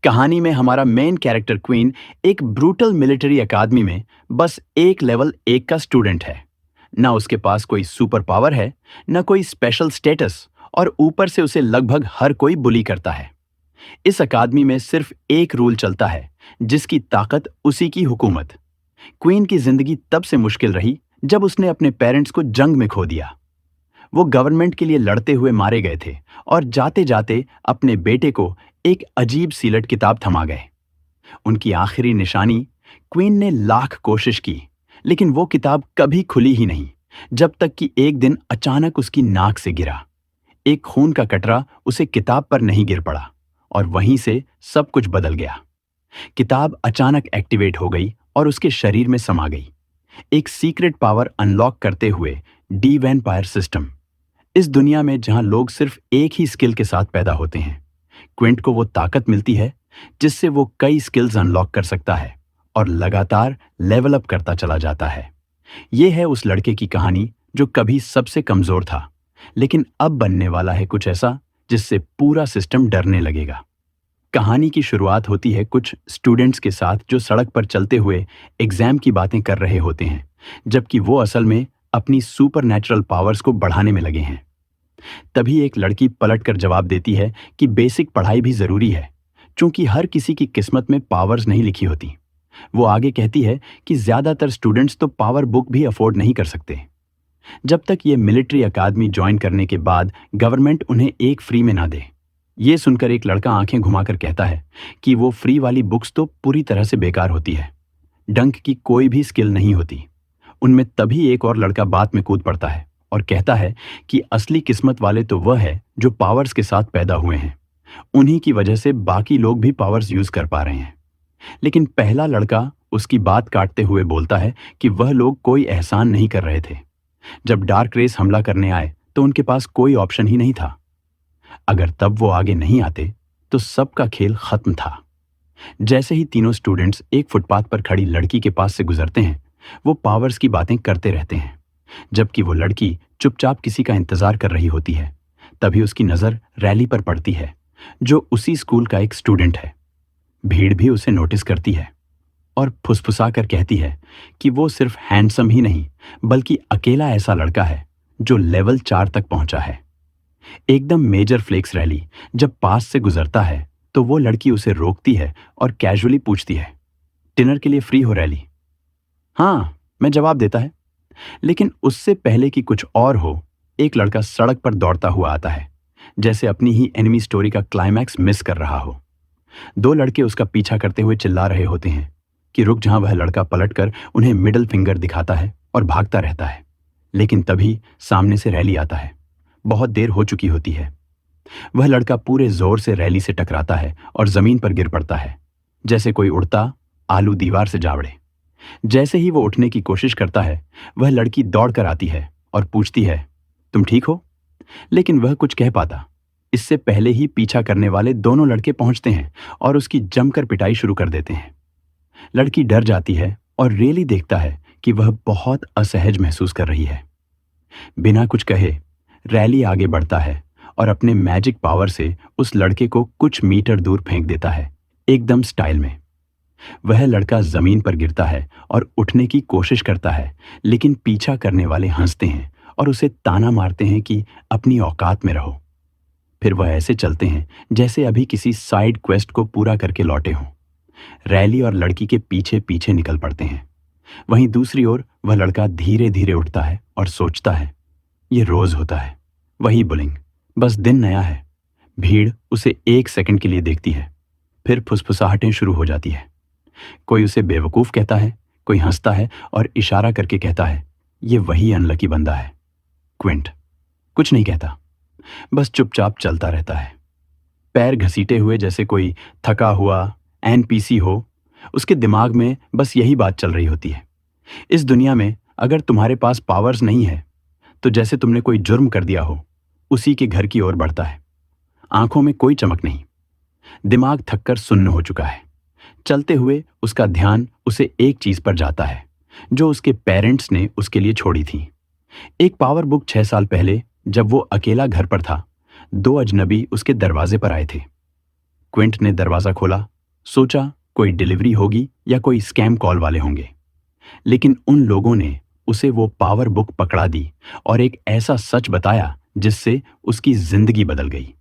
कहानी में हमारा मेन कैरेक्टर क्वीन एक ब्रूटल मिलिट्री अकादमी में बस एक लेवल 1 का स्टूडेंट है। ना उसके पास कोई सुपर पावर है, ना कोई स्पेशल स्टेटस, और ऊपर से उसे लगभग हर कोई बुली करता है। इस अकादमी में सिर्फ एक रूल चलता है, जिसकी ताकत उसी की हुकूमत। क्वीन की जिंदगी तब से मुश्किल रही जब उसने अपने पेरेंट्स को जंग में खो दिया। वो गवर्नमेंट के लिए लड़ते हुए मारे गए थे और जाते जाते अपने बेटे को एक अजीब सीलट किताब थमा गए। उनकी आखिरी निशानी। क्वीन ने लाख कोशिश की, लेकिन वो किताब कभी खुली ही नहीं, जब तक कि एक दिन अचानक उसकी नाक से गिरा। एक खून का कटरा उसे किताब पर नहीं गिर पड़ा, और वहीं से सब कुछ बदल गया। किताब अचानक एक्टिवेट हो गई और उसके शरीर में समा गई, एक सीक्रेट पावर अनलॉक करते हुए। D vampire system. इस दुनिया में जहां लोग सिर्फ एक ही स्किल के साथ पैदा होते हैं, क्विंट को वो ताकत मिलती है जिससे वो कई स्किल्स अनलॉक कर सकता है और लगातार लेवल अप करता चला जाता है। ये है उस लड़के की कहानी जो कभी सबसे कमजोर था, लेकिन अब बनने वाला है कुछ ऐसा जिससे पूरा सिस्टम डरने लगेगा। कहानी की शुरुआत होती है कुछ स्टूडेंट्स के साथ जो सड़क पर चलते हुए एग्जाम की बातें कर रहे होते हैं, जबकि वो असल में अपनी सुपर नेचुरल पावर्स को बढ़ाने में लगे हैं। तभी एक लड़की पलटकर जवाब देती है कि बेसिक पढ़ाई भी जरूरी है, क्योंकि हर किसी की किस्मत में पावर्स नहीं लिखी होती। वो आगे कहती है कि ज्यादातर स्टूडेंट्स तो पावर बुक भी अफोर्ड नहीं कर सकते। जब तक ये मिलिट्री अकादमी ज्वाइन करने के बाद गवर्नमेंट उन्हें एक फ्री में ना दे। ये सुनकर एक लड़का आंखें घुमाकर कहता है कि वो फ्री वाली बुक्स तो पूरी तरह से बेकार होती है, डंक की कोई भी स्किल नहीं होती। उनमें तभी एक और लड़का बात में कूद पड़ता है और कहता है कि असली किस्मत वाले तो वह है जो पावर्स के साथ पैदा हुए हैं। उन्हीं की वजह से बाकी लोग भी पावर्स यूज कर पा रहे हैं। लेकिन पहला लड़का उसकी बात काटते हुए बोलता है कि वह लोग कोई एहसान नहीं कर रहे थे। जब डार्क रेस हमला करने आए तो उनके पास कोई ऑप्शन ही नहीं था। अगर तब वो आगे नहीं आते तो सबका खेल खत्म था। जैसे ही तीनों स्टूडेंट्स एक फुटपाथ पर खड़ी लड़की के पास से गुजरते हैं, वो पावर्स की बातें करते रहते हैं, जबकि वो लड़की चुपचाप किसी का इंतजार कर रही होती है। तभी उसकी नजर रैली पर पड़ती है, जो उसी स्कूल का एक स्टूडेंट है। भीड़ भी उसे नोटिस करती है और फुसफुसा कर कहती है कि वो सिर्फ हैंडसम ही नहीं, बल्कि अकेला ऐसा लड़का है जो लेवल 4 तक पहुंचा है। एकदम मेजर फ्लेक्स रैली जब पास से गुजरता है तो वो लड़की उसे रोकती है और कैजुअली पूछती है, डिनर के लिए फ्री हो रैली? हाँ, मैं जवाब देता है। लेकिन उससे पहले कि कुछ और हो, एक लड़का सड़क पर दौड़ता हुआ आता है, जैसे अपनी ही एनिमी स्टोरी का क्लाइमैक्स मिस कर रहा हो। दो लड़के उसका पीछा करते हुए चिल्ला रहे होते हैं कि रुक, जहां वह लड़का पलटकर उन्हें मिडिल फिंगर दिखाता है और भागता रहता है। लेकिन तभी सामने से रैली आता है। बहुत देर हो चुकी होती है। वह लड़का पूरे जोर से रैली से टकराता है और जमीन पर गिर पड़ता है, जैसे कोई उड़ता आलू दीवार से जावड़े। जैसे ही वो उठने की कोशिश करता है, वह लड़की दौड़ कर आती है और पूछती है, तुम ठीक हो? लेकिन वह कुछ कह पाता, इससे पहले ही पीछा करने वाले दोनों लड़के पहुंचते हैं और उसकी जमकर पिटाई शुरू कर देते हैं। लड़की डर जाती है और रेली देखता है कि वह बहुत असहज महसूस कर रही है। बिना कुछ कहे रैली आगे बढ़ता है और अपने मैजिक पावर से उस लड़के को कुछ मीटर दूर फेंक देता है, एकदम स्टाइल में। वह लड़का जमीन पर गिरता है और उठने की कोशिश करता है, लेकिन पीछा करने वाले हंसते हैं और उसे ताना मारते हैं कि अपनी औकात में रहो। फिर वह ऐसे चलते हैं जैसे अभी किसी साइड क्वेस्ट को पूरा करके लौटे हों। रैली और लड़की के पीछे पीछे निकल पड़ते हैं। वहीं दूसरी ओर वह लड़का धीरे धीरे उठता है और सोचता है, ये रोज होता है, वही बुलिंग, बस दिन नया है। भीड़ उसे 1 सेकंड के लिए देखती है, फिर फुसफुसाहटें शुरू हो जाती है। कोई उसे बेवकूफ कहता है, कोई हंसता है और इशारा करके कहता है, ये वही अनलकी बंदा है। क्विंट कुछ नहीं कहता, बस चुपचाप चलता रहता है, पैर घसीटे हुए, जैसे कोई थका हुआ एनपीसी हो। उसके दिमाग में बस यही बात चल रही होती है, इस दुनिया में अगर तुम्हारे पास पावर्स नहीं है तो जैसे तुमने कोई जुर्म कर दिया हो, उसी के घर की ओर बढ़ता है। आंखों में कोई चमक नहीं, दिमाग थककर सुन्न हो चुका है। चलते हुए उसका ध्यान उसे एक चीज पर जाता है जो उसके पेरेंट्स ने उसके लिए छोड़ी थी। एक पावर बुक 6 साल पहले जब वो अकेला घर पर था, 2 अजनबी उसके दरवाजे पर आए थे। क्विंट ने दरवाज़ा खोला। सोचा कोई डिलीवरी होगी या कोई स्कैम कॉल वाले होंगे। लेकिन उन लोगों ने उसे वो पावर बुक पकड़ा दी और एक ऐसा सच बताया जिससे उसकी जिंदगी बदल गई।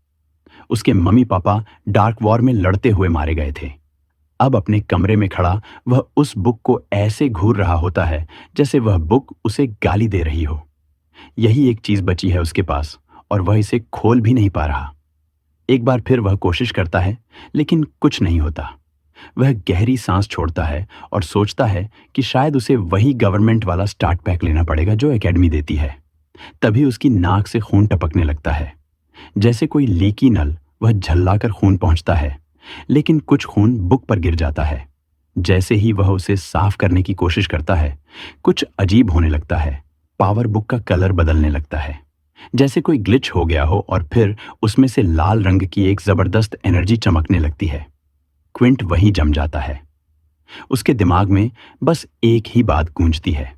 उसके मम्मी पापा डार्क वॉर में लड़ते हुए मारे गए थे। अब अपने कमरे में खड़ा वह उस बुक को ऐसे घूर रहा होता है जैसे वह बुक उसे गाली दे रही हो। यही एक चीज बची है उसके पास और वह इसे खोल भी नहीं पा रहा। एक बार फिर वह कोशिश करता है, लेकिन कुछ नहीं होता। वह गहरी सांस छोड़ता है और सोचता है कि शायद उसे वही गवर्नमेंट वाला स्टार्ट पैक लेना पड़ेगा जो एकेडमी देती है। तभी उसकी नाक से खून टपकने लगता है। जैसे कोई लीकी नल वह झल्लाकर खून पहुंचता है, लेकिन कुछ खून बुक पर गिर जाता है। जैसे ही वह उसे साफ करने की कोशिश करता है, कुछ अजीब होने लगता है। पावर बुक का कलर बदलने लगता है, जैसे कोई ग्लिच हो गया हो, और फिर उसमें से लाल रंग की एक जबरदस्त एनर्जी चमकने लगती है। क्विंट वहीं जम जाता है। उसके दिमाग में बस एक ही बात गूंजती है,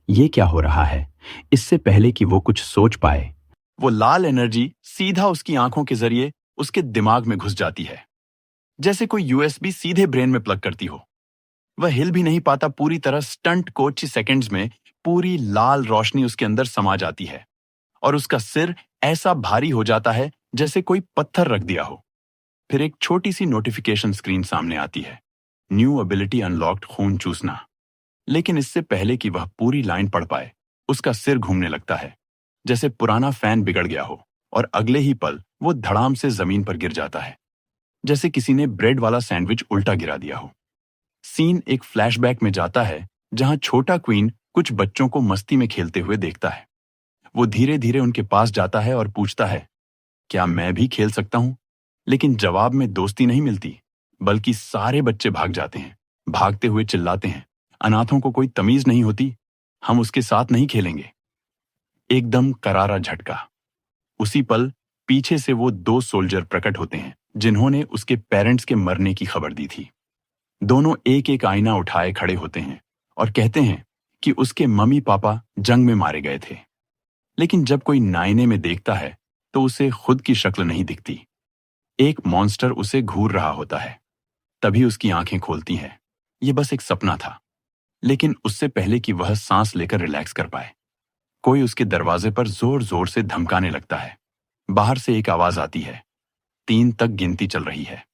ये क्या हो रहा है। इससे पहले कि वो कुछ सोच पाए, वो लाल एनर्जी सीधा उसकी आंखों के जरिए उसके दिमाग में घुस जाती है, जैसे कोई यूएसबी सीधे ब्रेन में प्लग करती हो। वह हिल भी नहीं पाता पूरी तरह। स्टंट को कुछ सेकंड्स में पूरी लाल रोशनी उसके अंदर समा जाती है और उसका सिर ऐसा भारी हो जाता है जैसे कोई पत्थर रख दिया हो। फिर एक छोटी सी नोटिफिकेशन स्क्रीन सामने आती है, न्यू एबिलिटी अनलॉक्ड, खून चूसना। लेकिन इससे पहले कि वह पूरी लाइन पढ़ पाए, उसका सिर घूमने लगता है, जैसे पुराना फैन बिगड़ गया हो, और अगले ही पल वो धड़ाम से जमीन पर गिर जाता है, जैसे किसी ने ब्रेड वाला सैंडविच उल्टा गिरा दिया हो। सीन एक फ्लैशबैक में जाता है जहां छोटा क्वीन कुछ बच्चों को मस्ती में खेलते हुए देखता है। वो धीरे धीरे उनके पास जाता है और पूछता है, क्या मैं भी खेल सकता हूं? लेकिन जवाब में दोस्ती नहीं मिलती, बल्कि सारे बच्चे भाग जाते हैं, भागते हुए चिल्लाते हैं, अनाथों को कोई तमीज नहीं होती, हम उसके साथ नहीं खेलेंगे। एकदम करारा झटका। उसी पल पीछे से वो दो सोल्जर प्रकट होते हैं जिन्होंने उसके पेरेंट्स के मरने की खबर दी थी। दोनों एक एक आईना उठाए खड़े होते हैं और कहते हैं कि उसके मम्मी पापा जंग में मारे गए थे। लेकिन जब कोई नायने में देखता है तो उसे खुद की शक्ल नहीं दिखती। एक मॉन्स्टर उसे घूर रहा होता है। तभी उसकी आंखें खुलती हैं। ये बस एक सपना था। लेकिन उससे पहले कि वह सांस लेकर रिलैक्स कर पाए, कोई उसके दरवाजे पर जोर जोर से धमकाने लगता है। बाहर से एक आवाज आती है, 3 तक गिनती चल रही है।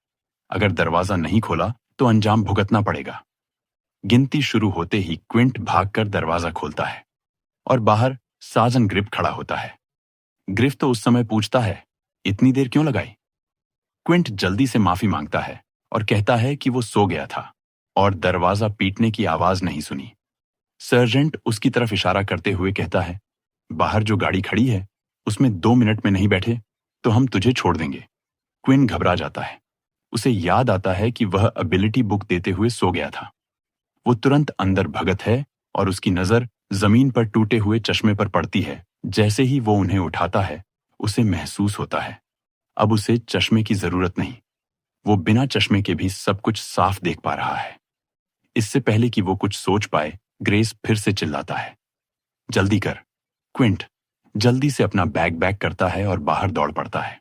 अगर दरवाजा नहीं खोला तो अंजाम भुगतना पड़ेगा। गिनती शुरू होते ही क्विंट भागकर दरवाजा खोलता है और बाहर साजन ग्रिफ खड़ा होता है। ग्रिफ तो उस समय पूछता है, इतनी देर क्यों लगाई? क्विंट जल्दी से माफी मांगता है और कहता है कि वो सो गया था और दरवाजा पीटने की आवाज नहीं सुनी। सर्जेंट उसकी तरफ इशारा करते हुए कहता है, बाहर जो गाड़ी खड़ी है उसमें 2 मिनट में नहीं बैठे तो हम तुझे छोड़ देंगे। क्विन घबरा जाता है। उसे याद आता है कि वह एबिलिटी बुक देते हुए सो गया था। वो तुरंत अंदर भगत है और उसकी नजर जमीन पर टूटे हुए चश्मे पर पड़ती है। जैसे ही वो उन्हें उठाता है, उसे महसूस होता है अब उसे चश्मे की जरूरत नहीं। वो बिना चश्मे के भी सब कुछ साफ देख पा रहा है। इससे पहले कि वो कुछ सोच पाए, ग्रेस फिर से चिल्लाता है, जल्दी कर। क्विंट जल्दी से अपना बैग बैग करता है और बाहर दौड़ पड़ता है।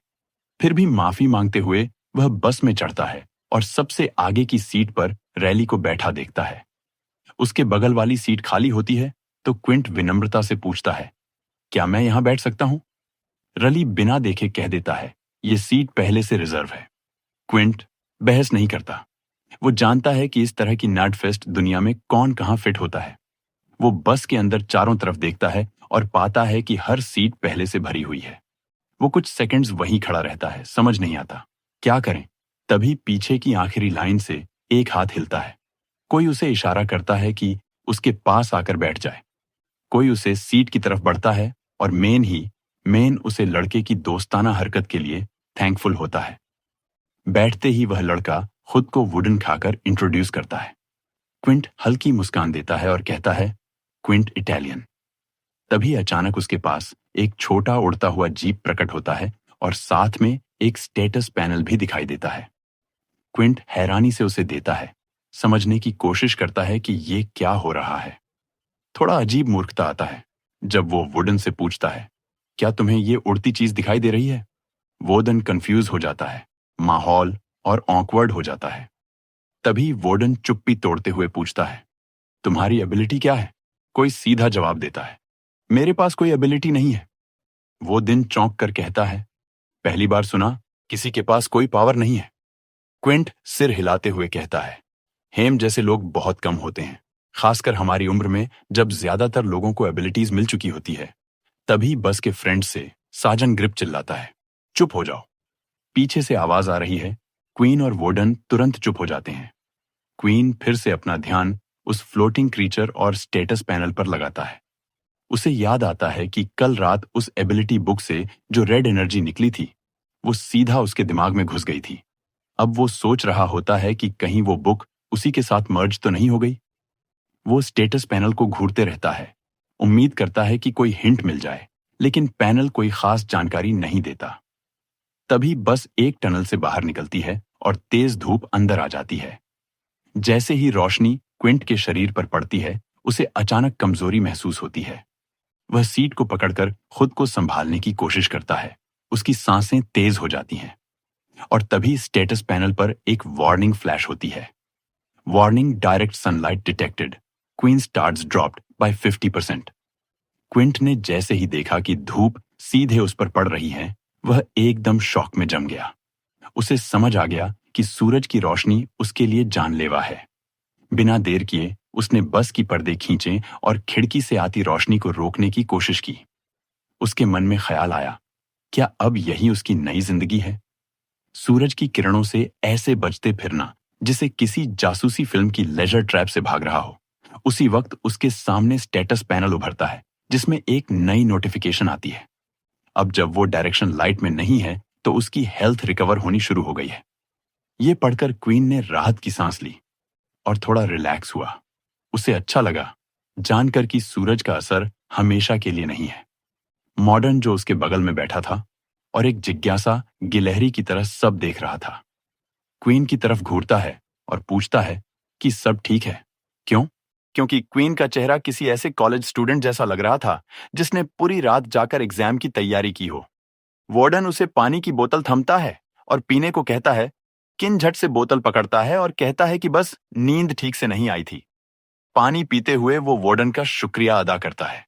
फिर भी माफी मांगते हुए वह बस में चढ़ता है और सबसे आगे की सीट पर रैली को बैठा देखता है। उसके बगल वाली सीट खाली होती है तो क्विंट विनम्रता से पूछता है, क्या मैं यहां बैठ सकता हूं? रली बिना देखे कह देता है, ये सीट पहले से रिजर्व है। क्विंट बहस नहीं करता। वो जानता है कि इस तरह की नर्ड फेस्ट दुनिया में कौन कहां फिट होता है। वो बस के अंदर चारों तरफ देखता है और पाता है कि हर सीट पहले से भरी हुई है। वो कुछ सेकंड्स वहीं खड़ा रहता है, समझ नहीं आता क्या करें। तभी पीछे की आखिरी लाइन से एक हाथ हिलता है। कोई उसे इशारा करता है कि उसके पास आकर बैठ जाए। कोई उसे सीट की तरफ बढ़ता है और मेन उसे लड़के की दोस्ताना हरकत के लिए थैंकफुल होता है। बैठते ही वह लड़का खुद को वुडन खाकर इंट्रोड्यूस करता है। क्विंट हल्की मुस्कान देता है और कहता है, क्विंट इटालियन। तभी अचानक उसके पास एक छोटा उड़ता हुआ जीप प्रकट होता है और साथ में एक स्टेटस पैनल भी दिखाई देता है। क्विंट हैरानी से उसे देता है, समझने की कोशिश करता है कि ये क्या हो रहा है। थोड़ा अजीब मूर्खता आता है जब वो वुडन से पूछता है, क्या तुम्हें ये उड़ती चीज दिखाई दे रही है? वुडन कंफ्यूज हो जाता है। माहौल और ऑकवर्ड हो जाता है। तभी वार्डन चुप्पी तोड़ते हुए पूछता है, तुम्हारी एबिलिटी क्या है? कोई सीधा जवाब देता है, मेरे पास कोई एबिलिटी नहीं है। वो दिन चौंक कर कहता है, पहली बार सुना किसी के पास कोई पावर नहीं है। क्विंट सिर हिलाते हुए कहता है, हेम जैसे लोग बहुत कम होते हैं, खासकर हमारी उम्र में जब ज्यादातर लोगों को एबिलिटीज मिल चुकी होती है। तभी बस के फ्रेंड से साजन ग्रिप चिल्लाता है, चुप हो जाओ। पीछे से आवाज आ रही है। क्वीन और वार्डन तुरंत चुप हो जाते हैं। क्वीन फिर से अपना ध्यान उस फ्लोटिंग क्रीचर और स्टेटस पैनल पर लगाता है। उसे याद आता है कि कल रात उस एबिलिटी बुक से जो रेड एनर्जी निकली थी, वो सीधा उसके दिमाग में घुस गई थी। अब वो सोच रहा होता है कि कहीं वो बुक उसी के साथ मर्ज तो नहीं हो गई। वो स्टेटस पैनल को घूरते रहता है, उम्मीद करता है कि कोई हिंट मिल जाए, लेकिन पैनल कोई खास जानकारी नहीं देता। तभी बस एक टनल से बाहर निकलती है और तेज धूप अंदर आ जाती है। जैसे ही रोशनी क्विंट के शरीर पर पड़ती है, उसे अचानक कमजोरी महसूस होती है। वह सीट को पकड़कर खुद को संभालने की कोशिश करता है। उसकी सांसें तेज हो जाती हैं और तभी स्टेटस पैनल पर एक वार्निंग फ्लैश होती है। Warning, direct sunlight detected, queen stars dropped by 50%। Quint ने जैसे ही देखा कि धूप सीधे उस पर पड़ रही है, वह एकदम शॉक में जम गया। उसे समझ आ गया कि सूरज की रोशनी उसके लिए जानलेवा है। बिना देर किए उसने बस की पर्दे खींचे और खिड़की से आती रोशनी को रोकने की कोशिश की। उसके मन में ख्याल आया, क्या अब यही उसकी नई जिंदगी है? सूरज की किरणों से ऐसे बचते फिरना जिसे किसी जासूसी फिल्म की लेजर ट्रैप से भाग रहा हो। उसी वक्त उसके सामने स्टेटस पैनल उभरता है, जिसमें एक नई नोटिफिकेशन आती है। अब जब वो डायरेक्शन लाइट में नहीं है, तो उसकी हेल्थ रिकवर होनी शुरू हो गई है। ये पढ़कर क्वीन ने राहत की सांस ली और थोड़ा रिलैक्स हुआ। उसे अच्छा लगा जानकर कि सूरज का असर हमेशा के लिए नहीं है। मॉडर्न जो उसके बगल में बैठा था और एक जिज्ञासा गिलहरी की तरह सब देख रहा था, क्वीन की तरफ घूरता है और पूछता है कि सब ठीक है। क्यों? क्योंकि क्वीन का चेहरा किसी ऐसे कॉलेज स्टूडेंट जैसा लग रहा था जिसने पूरी रात जाकर एग्जाम की तैयारी की हो। वार्डन उसे पानी की बोतल थमता है और पीने को कहता है। किन झट से बोतल पकड़ता है और कहता है कि बस नींद ठीक से नहीं आई थी। पानी पीते हुए वो वार्डन का शुक्रिया अदा करता है।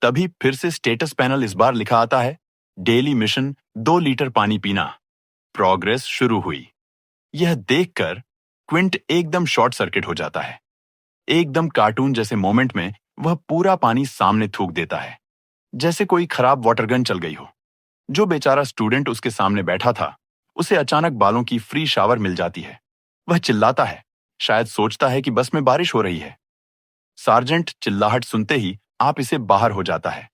तभी फिर से स्टेटस पैनल इस बार लिखा आता है, डेली मिशन 2 लीटर पानी पीना, प्रोग्रेस शुरू हुई। यह देखकर क्विंट एकदम शॉर्ट सर्किट हो जाता है। एकदम कार्टून जैसे मोमेंट में वह पूरा पानी सामने थूक देता है, जैसे कोई खराब वाटर गन चल गई हो। जो बेचारा स्टूडेंट उसके सामने बैठा था, उसे अचानक बालों की फ्री शावर मिल जाती है। वह चिल्लाता है, शायद सोचता है कि बस में बारिश हो रही है। सार्जेंट चिल्लाहट सुनते ही आप इसे बाहर हो जाता है।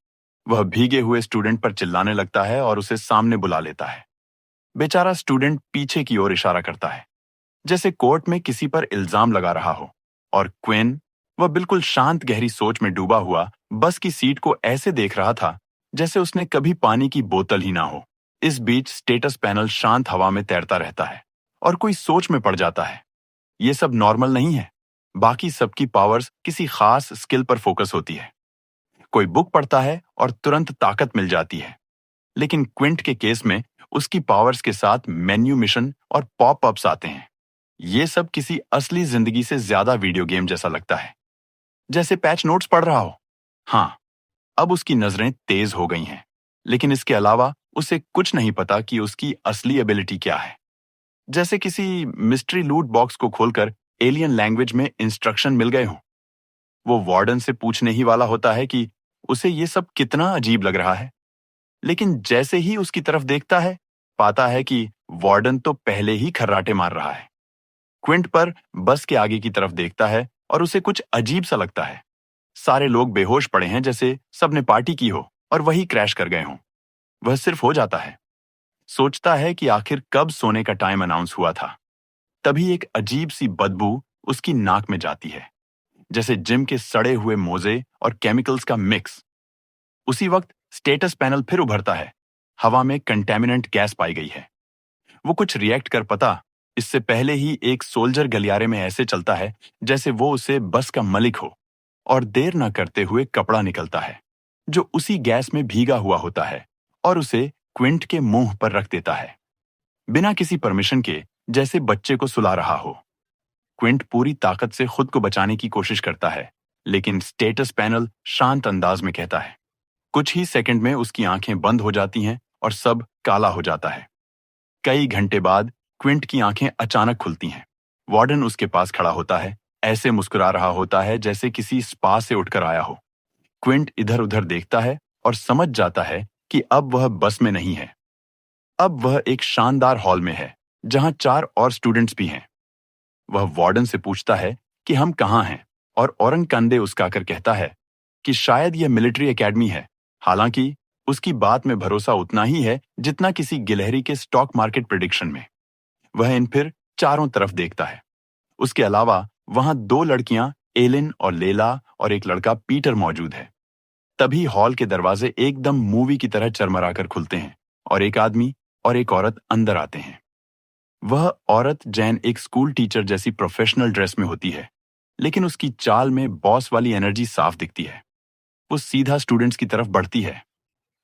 वह भीगे हुए स्टूडेंट पर चिल्लाने लगता है और उसे सामने बुला लेता है। बेचारा स्टूडेंट पीछे की ओर इशारा करता है, जैसे कोर्ट में किसी पर इल्जाम लगा रहा हो। और क्विन, वह बिल्कुल शांत गहरी सोच में डूबा हुआ बस की सीट को ऐसे देख रहा था जैसे उसने कभी पानी की बोतल ही ना हो। इस बीच स्टेटस पैनल शांत हवा में तैरता रहता है और कोई सोच में पड़ जाता है। ये सब नॉर्मल नहीं है। बाकी सबकी पावर्स किसी खास स्किल पर फोकस होती है। कोई बुक पढ़ता है और तुरंत ताकत मिल जाती है, लेकिन क्विंट के केस में उसकी पावर्स के साथ मेन्यू मिशन और पॉपअप्स आते हैं। ये सब किसी असली जिंदगी से ज्यादा वीडियो गेम जैसा लगता है, जैसे पैच नोट्स पढ़ रहा हो। हाँ, अब उसकी नजरें तेज हो गई हैं, लेकिन इसके अलावा उसे कुछ नहीं पता कि उसकी असली एबिलिटी क्या है। जैसे किसी मिस्ट्री लूट बॉक्स को खोलकर एलियन लैंग्वेज में इंस्ट्रक्शन मिल गए हों। वो वार्डन से पूछने ही वाला होता है कि उसे ये सब कितना अजीब लग रहा है, लेकिन जैसे ही उसकी तरफ देखता है, पाता है कि वार्डन तो पहले ही खर्राटे मार रहा है। क्विंट पर बस के आगे की तरफ देखता है और उसे कुछ अजीब सा लगता है। सारे लोग बेहोश पड़े हैं, जैसे सबने पार्टी की हो और वही क्रैश कर गए हों। वह सिर्फ हो जाता है, सोचता है कि आखिर कब सोने का टाइम अनाउंस हुआ था। तभी एक अजीब सी बदबू उसकी नाक में जाती है, जैसे जिम के सड़े हुए मोजे और केमिकल्स का मिक्स। उसी वक्त स्टेटस पैनल फिर उभरता है। हवा में कंटेमिनेंट गैस पाई गई है। वो कुछ रिएक्ट कर पता, इससे पहले ही एक सोल्जर गलियारे में ऐसे चलता है जैसे वो उसे बस का मलिक हो, और देर न करते हुए कपड़ा निकलता है जो उसी गैस में भीगा हुआ होता है और उसे क्विंट के मुंह पर रख देता है। बिना किसी परमिशन के जैसे बच्चे को सुला रहा हो। क्विंट पूरी ताकत से खुद को बचाने की कोशिश करता है, लेकिन स्टेटस पैनल शांत अंदाज में कहता है। कुछ ही सेकंड में उसकी आंखें बंद हो जाती हैं और सब काला हो जाता है। कई घंटे बाद क्विंट की आंखें अचानक खुलती हैं। वार्डन उसके पास खड़ा होता है, ऐसे मुस्कुरा रहा होता है जैसे किसी स्पा से उठकर आया हो। क्विंट इधर उधर देखता है और समझ जाता है कि अब वह बस में नहीं है। अब वह एक शानदार हॉल में है, जहां 4 और स्टूडेंट्स भी हैं। वह वार्डन से पूछता है कि हम कहाँ हैं, और औरंग कंधे उसकाकर कहता है कि शायद यह मिलिट्री एकेडमी है। हालांकि उसकी बात में भरोसा उतना ही है जितना किसी गिलहरी के स्टॉक मार्केट प्रेडिक्शन में। वह इन फिर चारों तरफ देखता है। उसके अलावा वहां 2 लड़कियां, एलिन और लेला, और एक लड़का पीटर मौजूद है। तभी हॉल के दरवाजे एकदम मूवी की तरह चरमराकर खुलते हैं और एक आदमी और एक औरत अंदर आते हैं। वह औरत जैन एक स्कूल टीचर जैसी प्रोफेशनल ड्रेस में होती है, लेकिन उसकी चाल में बॉस वाली एनर्जी साफ दिखती है। वो सीधा स्टूडेंट्स की तरफ बढ़ती है।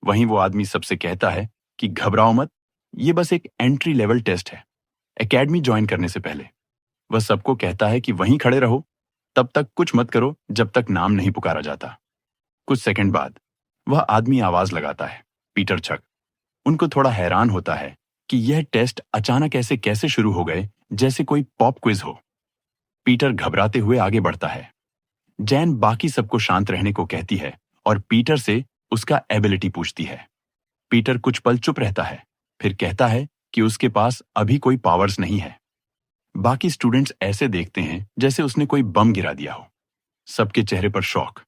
वहीं वो आदमी सबसे कहता है कि घबराओ मत, ये बस एक एंट्री लेवल टेस्ट है, एकेडमी ज्वाइन करने से पहले। वह सबको कहता है कि वहीं खड़े रहो, तब तक कुछ मत करो जब तक नाम नहीं पुकारा जाता। कुछ सेकंड बाद वह आदमी आवाज लगाता है, पीटर छक। उनको थोड़ा हैरान होता है कि यह टेस्ट अचानक ऐसे कैसे शुरू हो गए, जैसे कोई पॉप क्विज हो। पीटर घबराते हुए आगे बढ़ता है। जैन बाकी सबको शांत रहने को कहती है और पीटर से उसका एबिलिटी पूछती है। पीटर कुछ पल चुप रहता है, फिर कहता है कि उसके पास अभी कोई पावर्स नहीं है। बाकी स्टूडेंट्स ऐसे देखते हैं जैसे उसने कोई बम गिरा दिया हो। सबके चेहरे पर शौक,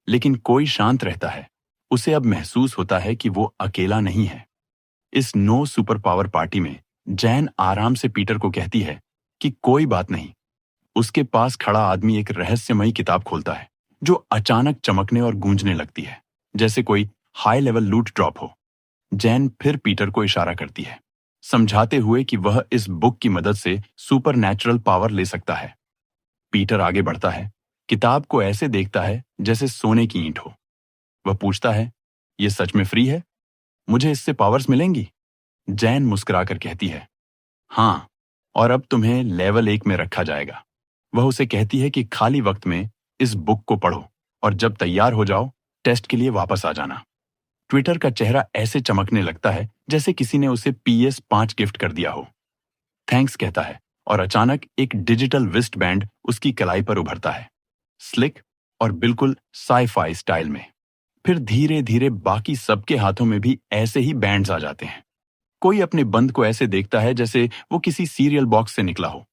लेकिन कोई शांत रहता है। उसे अब महसूस होता है कि वो अकेला नहीं है। इस नो सुपर पावर पार्टी में जैन आराम से पीटर को कहती है कि कोई बात नहीं। उसके पास खड़ा आदमी एक रहस्यमयी किताब खोलता है, जो अचानक चमकने और गूंजने लगती है, जैसे कोई हाई लेवल लूट ड्रॉप हो। जैन फिर पीटर को इशारा करती है, समझाते हुए कि वह इस बुक की मदद से सुपर नेचुरल पावर ले सकता है। पीटर आगे बढ़ता है, किताब को ऐसे देखता है जैसे सोने की ईंट हो। वह पूछता है, यह सच में फ्री है? मुझे इससे पावर्स मिलेंगी? जैन मुस्कुराकर कहती है, हाँ, और अब तुम्हें लेवल 1 में रखा जाएगा। वह उसे कहती है कि खाली वक्त में इस बुक को पढ़ो और जब तैयार हो जाओ टेस्ट के लिए वापस आ जाना। ट्विटर का चेहरा ऐसे चमकने लगता है जैसे किसी ने उसे PS5 गिफ्ट कर दिया हो। थैंक्स कहता है और अचानक एक डिजिटल रिस्ट बैंड उसकी कलाई पर उभरता है, स्लिक और बिल्कुल साई-फाई स्टाइल में। फिर धीरे धीरे बाकी सबके हाथों में भी ऐसे ही बैंड्स आ जाते हैं। कोई अपने बंद को ऐसे देखता है जैसे वो किसी सीरियल बॉक्स से निकला हो।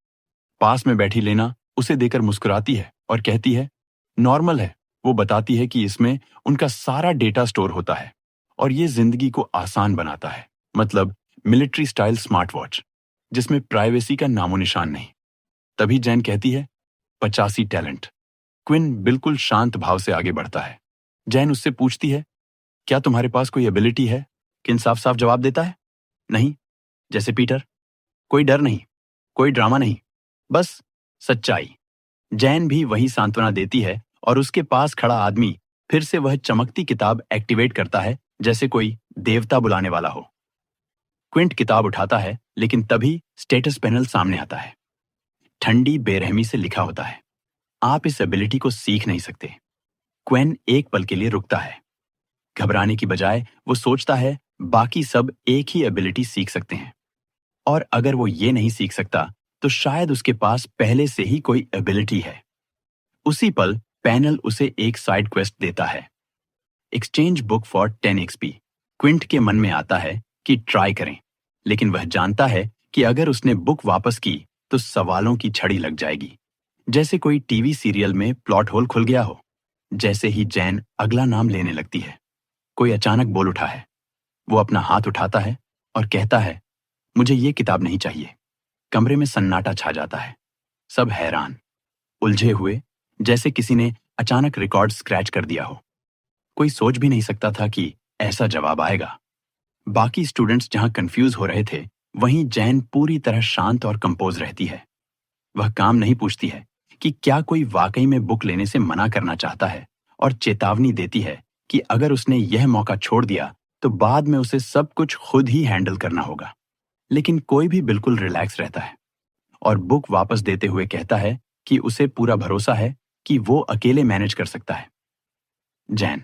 पास में बैठी लेना उसे देकर मुस्कुराती है और कहती है, नॉर्मल है। वो बताती है कि इसमें उनका सारा डेटा स्टोर होता है और ये जिंदगी को आसान बनाता है। मतलब मिलिट्री स्टाइल स्मार्ट वॉच, जिसमें प्राइवेसी का नामो निशान नहीं। तभी जैन कहती है, 85 टैलेंट। क्विन बिल्कुल शांत भाव से आगे बढ़ता है। जैन उससे पूछती है, क्या तुम्हारे पास कोई एबिलिटी है? किन साफ साफ जवाब देता है, नहीं, जैसे पीटर। कोई डर नहीं, कोई ड्रामा नहीं, बस सच्चाई। जैन भी वही सांत्वना देती है और उसके पास खड़ा आदमी फिर से वह चमकती किताब एक्टिवेट करता है जैसे कोई देवता बुलाने वाला हो। क्विंट किताब उठाता है, लेकिन तभी स्टेटस पैनल सामने आता है। ठंडी बेरहमी से लिखा होता है, आप इस एबिलिटी को सीख नहीं सकते। क्वेन एक पल के लिए रुकता है। घबराने की बजाय वो सोचता है बाकी सब एक ही एबिलिटी सीख सकते हैं, और अगर वो ये नहीं सीख सकता तो शायद उसके पास पहले से ही कोई एबिलिटी है। उसी पल पैनल उसे एक साइड क्वेस्ट देता है, exchange book for 10 XP। Quint के मन में आता है कि ट्राई करें, लेकिन वह जानता है कि अगर उसने बुक वापस की तो सवालों की छड़ी लग जाएगी, जैसे कोई टीवी सीरियल में प्लॉट होल खुल गया हो। जैसे ही जैन अगला नाम लेने लगती है, कोई अचानक बोल उठा है। वो अपना हाथ उठाता है और कहता है, मुझे ये किताब नहीं चाहिए। कमरे में सन्नाटा छा जाता है। सब हैरान, उलझे हुए, जैसे किसी ने अचानक रिकॉर्ड स्क्रैच कर दिया हो। कोई सोच भी नहीं सकता था कि ऐसा जवाब आएगा। बाकी स्टूडेंट्स जहां कंफ्यूज हो रहे थे, वहीं जैन पूरी तरह शांत और कंपोज रहती है। वह काम नहीं पूछती है कि क्या कोई वाकई में बुक लेने से मना करना चाहता है, और चेतावनी देती है कि अगर उसने यह मौका छोड़ दिया तो बाद में उसे सब कुछ खुद ही हैंडल करना होगा। लेकिन कोई भी बिल्कुल रिलैक्स रहता है। और बुक वापस देते हुए कहता है कि उसे पूरा भरोसा है कि वो अकेले मैनेज कर सकता है। जैन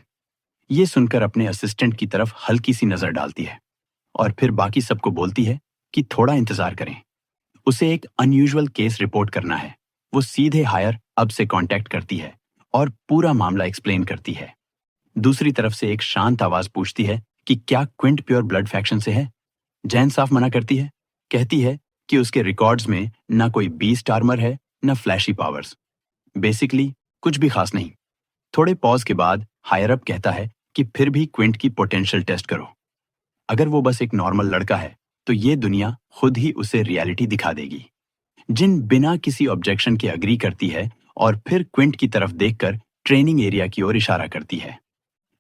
ये सुनकर अपने असिस्टेंट की तरफ हल्की सी नजर डालती है और फिर बाकी सबको बोलती है कि थोड़ा इंतजार करें। उसे एक अनयूजुअल केस रिपोर्ट करना है। वो सीधे हायर अब से कांटेक्ट करती है और पूरा मामला एक्सप्लेन करती है। दूसरी तरफ से एक शांत आवाज पूछती है कि क्या क्विंट प्योर ब्लड फैक्शन से है। जैन साफ मना करती है, कहती है कि उसके रिकॉर्ड्स में ना कोई बीस्ट आर्मर है, ना फ्लैशी पावर्स। बेसिकली कुछ भी खास नहीं। थोड़े पॉज के बाद हायर अप कहता है कि फिर भी क्विंट की पोटेंशियल टेस्ट करो। अगर वो बस एक नॉर्मल लड़का है तो ये दुनिया खुद ही उसे रियलिटी दिखा देगी। जिन बिना किसी ऑब्जेक्शन के अग्री करती है और फिर क्विंट की तरफ देखकर ट्रेनिंग एरिया की ओर इशारा करती है।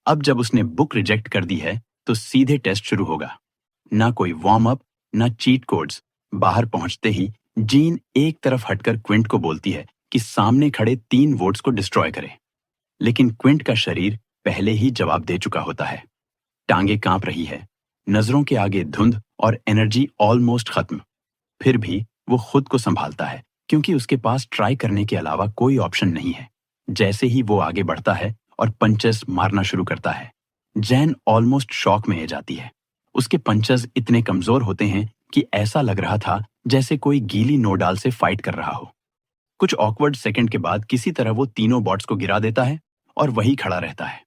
अब जब उसने बुक रिजेक्ट कर दी है तो सीधे टेस्ट शुरू होगा। ना कोई वार्म अप, ना चीट कोड्स। बाहर पहुंचते ही जीन एक तरफ हटकर क्विंट को बोलती है कि सामने खड़े 3 वोट्स को डिस्ट्रॉय करे। लेकिन क्विंट का शरीर पहले ही जवाब दे चुका होता है। टांगे कांप रही है, नजरों के आगे धुंध और एनर्जी ऑलमोस्ट खत्म। फिर भी वो खुद को संभालता है क्योंकि उसके पास ट्राई करने के अलावा कोई ऑप्शन नहीं है। जैसे ही वो आगे बढ़ता है और पंचेस मारना शुरू करता है, जैन ऑलमोस्ट शॉक में आ जाती है। उसके पंचेस इतने कमजोर होते हैं कि ऐसा लग रहा था जैसे कोई गीली नोडाल से फाइट कर रहा हो। कुछ ऑकवर्ड सेकंड के बाद किसी तरह वो तीनों बॉट्स को गिरा देता है और वही खड़ा रहता है,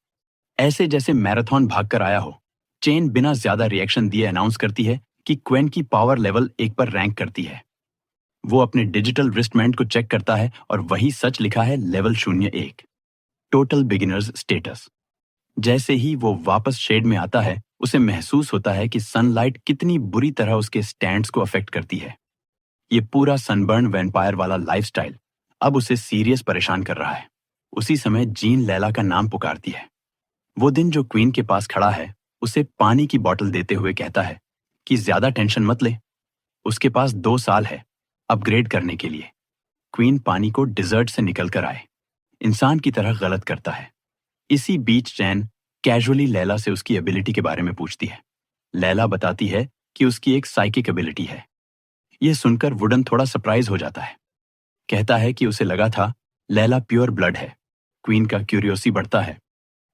ऐसे जैसे मैराथन भागकर आया हो। चेन बिना ज्यादा रिएक्शन दिए अनाउंस करती है कि क्वेन की पावर लेवल 1 पर रैंक करती है। वो अपने डिजिटल रिस्टबैंड को चेक करता है और वही सच लिखा है, लेवल 01, टोटल बिगिनर्स स्टेटस। जैसे ही वो वापस शेड में आता है, उसे महसूस होता है कि सनलाइट कितनी बुरी तरह उसके स्टैंड्स को अफेक्ट करती है। ये पूरा सनबर्न वैम्पायर वाला लाइफस्टाइल अब उसे सीरियस परेशान कर रहा है। उसी समय जीन लैला का नाम पुकारती है। वो दिन जो क्वीन के पास खड़ा है उसे पानी की बोतल देते हुए कहता है कि ज्यादा टेंशन मत ले, उसके पास 2 साल है अपग्रेड करने के लिए। क्वीन पानी को डिजर्ट से निकल कर आए, इंसान की तरह गलत करता है। इसी बीच जैन कैजुअली लैला से उसकी एबिलिटी के बारे में पूछती है। लैला बताती है कि उसकी एक साइकिक एबिलिटी है। यह सुनकर वुडन थोड़ा सरप्राइज हो जाता है, कहता है कि उसे लगा था लैला प्योर ब्लड है। क्वीन का क्यूरियोसिटी बढ़ता है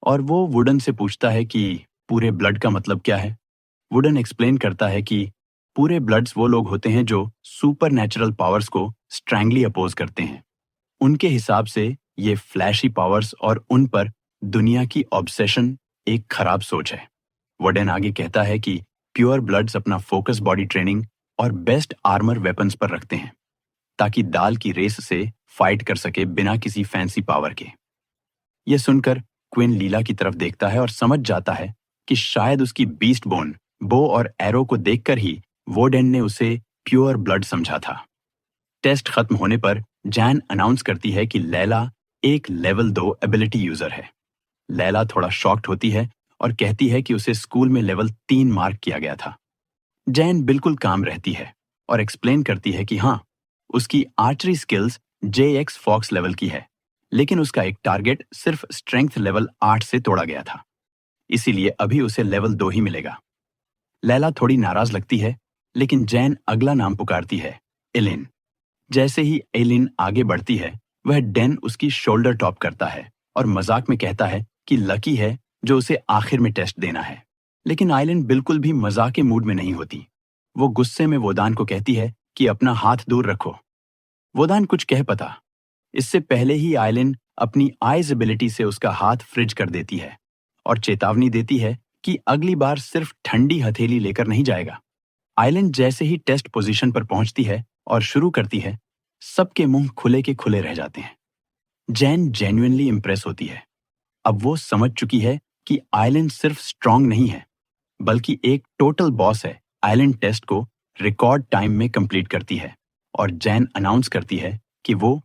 और वो वुडन से पूछता है कि पूरे ब्लड का मतलब क्या है। वुडन एक्सप्लेन करता है कि पूरे ब्लड्स वो लोग होते हैं जो सुपर नेचुरल पावर्स को स्ट्रैंगली अपोज करते हैं। उनके हिसाब से ये फ्लैशी पावर्स और उन पर दुनिया की ऑब्सेशन एक खराब सोच है। वुडन आगे कहता है कि प्योर ब्लड्स अपना फोकस बॉडी ट्रेनिंग और बेस्ट आर्मर वेपन्स पर रखते हैं ताकि दाल की रेस से फाइट कर सके बिना किसी फैंसी पावर के। यह सुनकर क्विन लीला की तरफ देखता है और समझ जाता है कि शायद उसकी बीस्ट बोन, बो और एरो को देखकर ही वोडेन ने उसे प्योर ब्लड समझा था। टेस्ट खत्म होने पर जैन अनाउंस करती है कि लैला एक लेवल 2 एबिलिटी यूजर है। लैला थोड़ा शॉक्ड होती है और कहती है कि उसे स्कूल में लेवल 3 मार्क किया गया था। जैन बिल्कुल काम रहती है और एक्सप्लेन करती है कि हाँ, उसकी archery skills JX fox level की है, लेकिन उसका एक टारगेट सिर्फ स्ट्रेंथ लेवल 8 से तोड़ा गया था, इसीलिए अभी उसे लेवल 2 ही मिलेगा। लैला थोड़ी नाराज लगती है, लेकिन जैन अगला नाम पुकारती है, एलिन। जैसे ही एलिन आगे बढ़ती है, वह डेन उसकी शोल्डर टॉप करता है और मजाक में कहता है कि लकी है जो उसे आखिर में टेस्ट देना है। लेकिन आइलिन बिल्कुल भी मजाक के मूड में नहीं होती। वो गुस्से में वोदान को कहती है कि अपना हाथ दूर रखो। वोदान कुछ कह पता, इससे पहले ही आइलिन अपनी आइज एबिलिटी से उसका हाथ फ्रिज कर देती है और चेतावनी देती है कि अगली बार सिर्फ ठंडी हथेली लेकर नहीं जाएगा। आइलिन जैसे ही टेस्ट पोजीशन पर पहुंचती है और शुरू करती है, सबके मुंह खुले के खुले रह जाते हैं। जैन जेन्युइनली इंप्रेस होती है। अब वो समझ चुकी है कि आइलिन सिर्फ स्ट्रांग नहीं है, बल्कि एक टोटल बॉस है। आइलिन टेस्ट को रिकॉर्ड टाइम में कंप्लीट करती है और जैन अनाउंस करती है कि वो